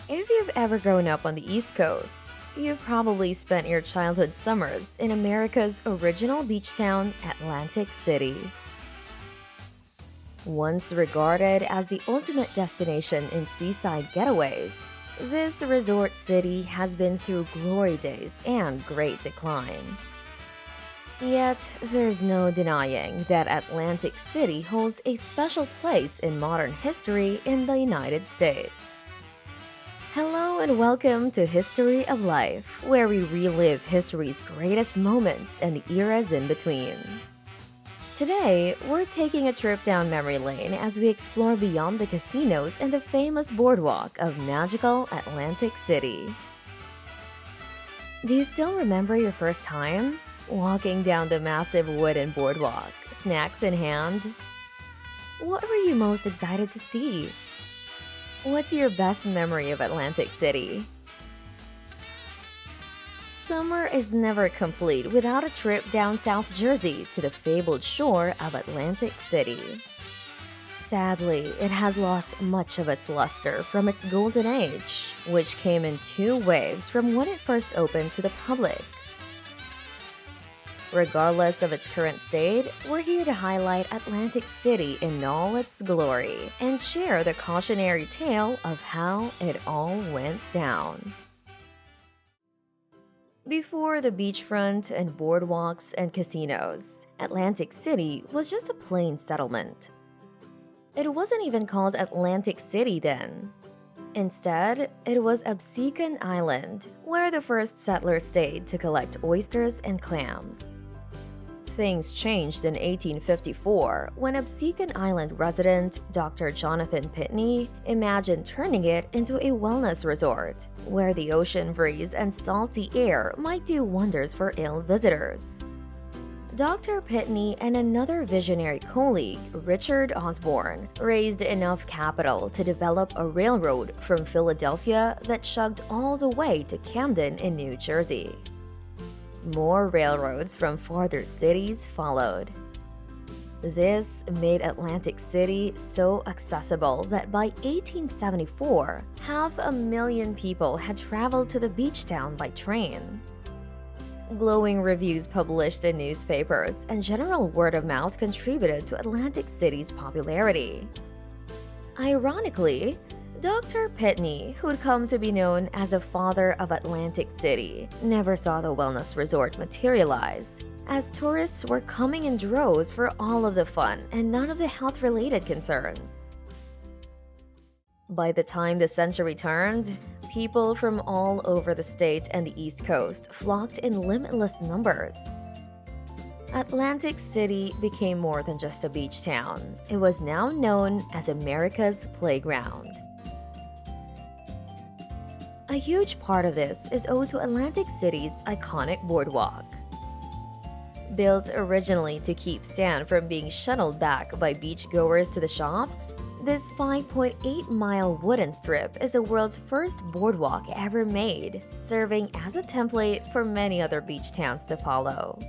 If you've ever grown up on the East Coast, you've probably spent your childhood summers in America's original beach town, Atlantic City. Once regarded as the ultimate destination in seaside getaways, this resort city has been through glory days and great decline. Yet, there's no denying that Atlantic City holds a special place in modern history in the United States. Hello and welcome to History of Life, where we relive history's greatest moments and the eras in between. Today, we're taking a trip down memory lane as we explore beyond the casinos and the famous boardwalk of magical Atlantic City. Do you still remember your first time? Walking down the massive wooden boardwalk, snacks in hand? What were you most excited to see? What's your best memory of Atlantic City? Summer is never complete without a trip down South Jersey to the fabled shore of Atlantic City. Sadly, it has lost much of its luster from its golden age, which came in two waves from when it first opened to the public. Regardless of its current state, we're here to highlight Atlantic City in all its glory and share the cautionary tale of how it all went down. Before the beachfront and boardwalks and casinos, Atlantic City was just a plain settlement. It wasn't even called Atlantic City then. Instead, it was Absecon Island, where the first settlers stayed to collect oysters and clams. Things changed in 1854 when Absecon Island resident Dr. Jonathan Pitney imagined turning it into a wellness resort, where the ocean breeze and salty air might do wonders for ill visitors. Dr. Pitney and another visionary colleague, Richard Osborne, raised enough capital to develop a railroad from Philadelphia that chugged all the way to Camden in New Jersey. More railroads from farther cities followed. This made Atlantic City so accessible that by 1874, 500,000 people had traveled to the beach town by train. Glowing reviews published in newspapers and general word of mouth contributed to Atlantic City's popularity. Ironically, Dr. Pitney, who'd come to be known as the father of Atlantic City, never saw the wellness resort materialize, as tourists were coming in droves for all of the fun and none of the health-related concerns. By the time the century turned, people from all over the state and the East Coast flocked in limitless numbers. Atlantic City became more than just a beach town. It was now known as America's playground. A huge part of this is owed to Atlantic City's iconic boardwalk. Built originally to keep sand from being shuttled back by beachgoers to the shops, this 5.8-mile wooden strip is the world's first boardwalk ever made, serving as a template for many other beach towns to follow.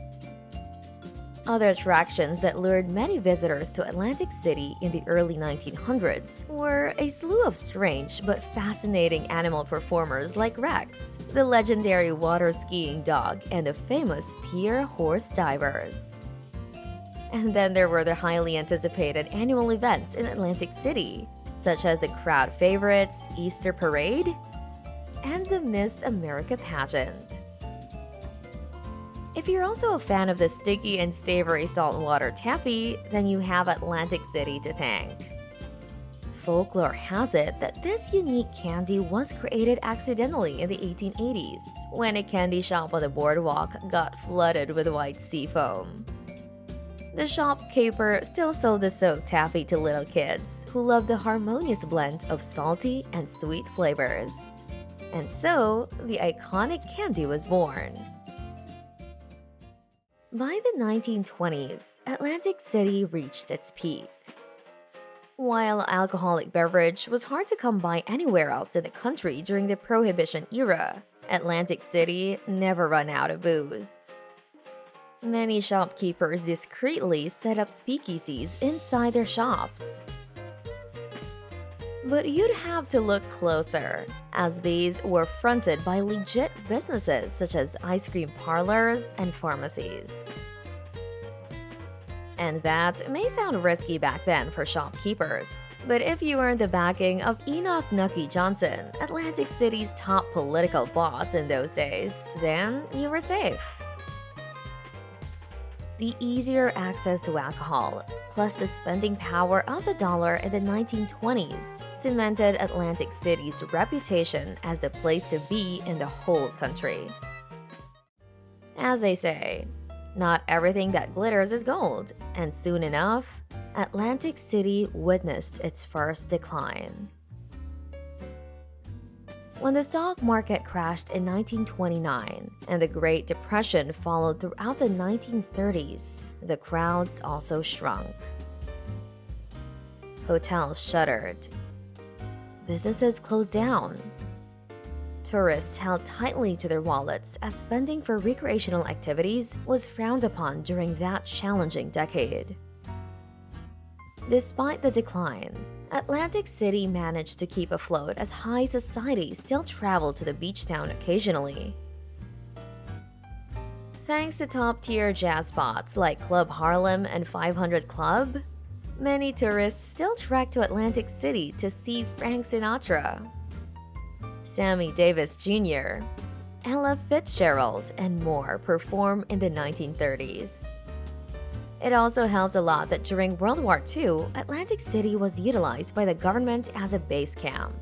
Other attractions that lured many visitors to Atlantic City in the early 1900s were a slew of strange but fascinating animal performers like Rex, the legendary water skiing dog, and the famous pier horse divers. And then there were the highly anticipated annual events in Atlantic City, such as the crowd favorites Easter Parade and the Miss America pageant. If you're also a fan of the sticky and savory saltwater taffy, then you have Atlantic City to thank. Folklore has it that this unique candy was created accidentally in the 1880s, when a candy shop on the boardwalk got flooded with white sea foam. The shopkeeper still sold the soaked taffy to little kids who loved the harmonious blend of salty and sweet flavors. And so, the iconic candy was born. By the 1920s, Atlantic City reached its peak. While alcoholic beverage was hard to come by anywhere else in the country during the Prohibition era, Atlantic City never ran out of booze. Many shopkeepers discreetly set up speakeasies inside their shops. But you'd have to look closer, as these were fronted by legit businesses such as ice cream parlors and pharmacies. And that may sound risky back then for shopkeepers. But if you earned the backing of Enoch Nucky Johnson, Atlantic City's top political boss in those days, then you were safe. The easier access to alcohol, plus the spending power of the dollar in the 1920s, cemented Atlantic City's reputation as the place to be in the whole country. As they say, not everything that glitters is gold, and soon enough, Atlantic City witnessed its first decline. When the stock market crashed in 1929 and the Great Depression followed throughout the 1930s, the crowds also shrunk. Hotels shuttered. Businesses closed down. Tourists held tightly to their wallets as spending for recreational activities was frowned upon during that challenging decade. Despite the decline, Atlantic City managed to keep afloat as high society still traveled to the beach town occasionally. Thanks to top-tier jazz spots like Club Harlem and 500 Club, many tourists still trek to Atlantic City to see Frank Sinatra, Sammy Davis Jr., Ella Fitzgerald, and more perform in the 1930s. It also helped a lot that during World War II, Atlantic City was utilized by the government as a base camp.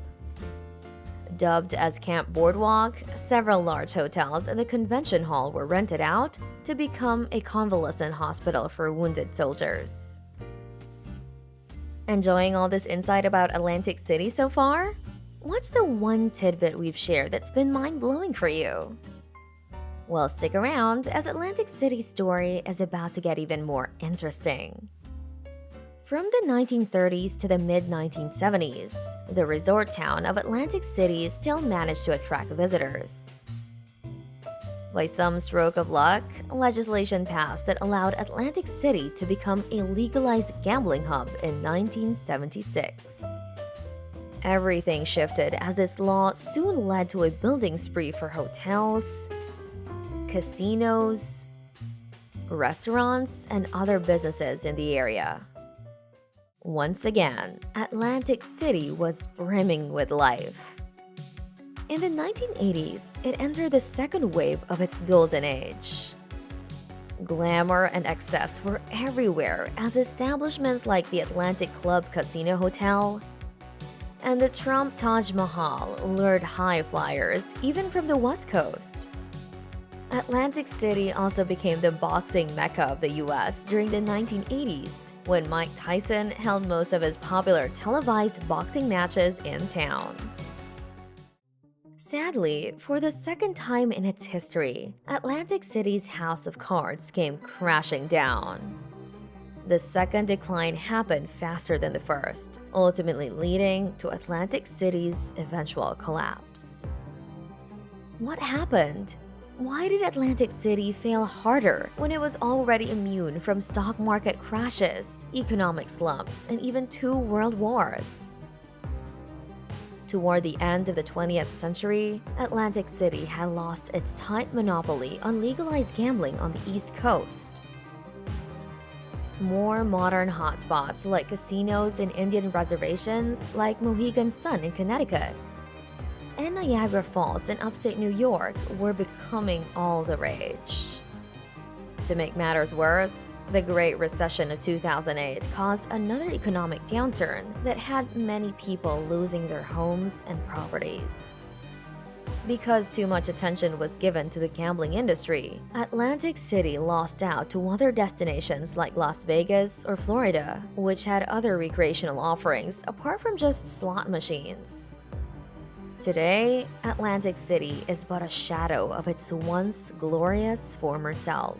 Dubbed as Camp Boardwalk, several large hotels and the convention hall were rented out to become a convalescent hospital for wounded soldiers. Enjoying all this insight about Atlantic City so far? What's the one tidbit we've shared that's been mind-blowing for you? Well, stick around, as Atlantic City's story is about to get even more interesting. From the 1930s to the mid-1970s, the resort town of Atlantic City still managed to attract visitors. By some stroke of luck, legislation passed that allowed Atlantic City to become a legalized gambling hub in 1976. Everything shifted as this law soon led to a building spree for hotels, casinos, restaurants, and other businesses in the area. Once again, Atlantic City was brimming with life. In the 1980s, it entered the second wave of its golden age. Glamour and excess were everywhere as establishments like the Atlantic Club Casino Hotel and the Trump Taj Mahal lured high flyers even from the West Coast. Atlantic City also became the boxing mecca of the US during the 1980s, when Mike Tyson held most of his popular televised boxing matches in town. Sadly, for the second time in its history, Atlantic City's house of cards came crashing down. The second decline happened faster than the first, ultimately leading to Atlantic City's eventual collapse. What happened? Why did Atlantic City fail harder when it was already immune from stock market crashes, economic slumps, and even 2 world wars? Toward the end of the 20th century, Atlantic City had lost its tight monopoly on legalized gambling on the East Coast. More modern hotspots like casinos in Indian reservations like Mohegan Sun in Connecticut and Niagara Falls in upstate New York were becoming all the rage. To make matters worse, the Great Recession of 2008 caused another economic downturn that had many people losing their homes and properties. Because too much attention was given to the gambling industry, Atlantic City lost out to other destinations like Las Vegas or Florida, which had other recreational offerings apart from just slot machines. Today, Atlantic City is but a shadow of its once glorious former self.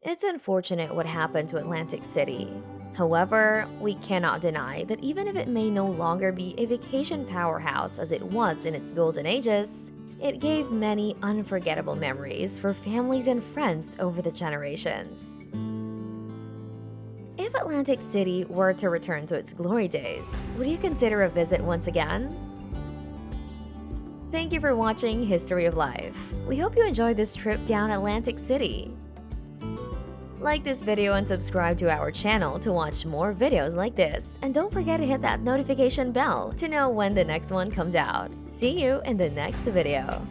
It's unfortunate what happened to Atlantic City. However, we cannot deny that even if it may no longer be a vacation powerhouse as it was in its golden ages, it gave many unforgettable memories for families and friends over the generations. If If Atlantic City were to return to its glory days, would you consider a visit once again? Thank you for watching History of Life. We hope you enjoyed this trip down Atlantic City. Like this video and subscribe to our channel to watch more videos like this. And don't forget to hit that notification bell to know when the next one comes out. See you in the next video.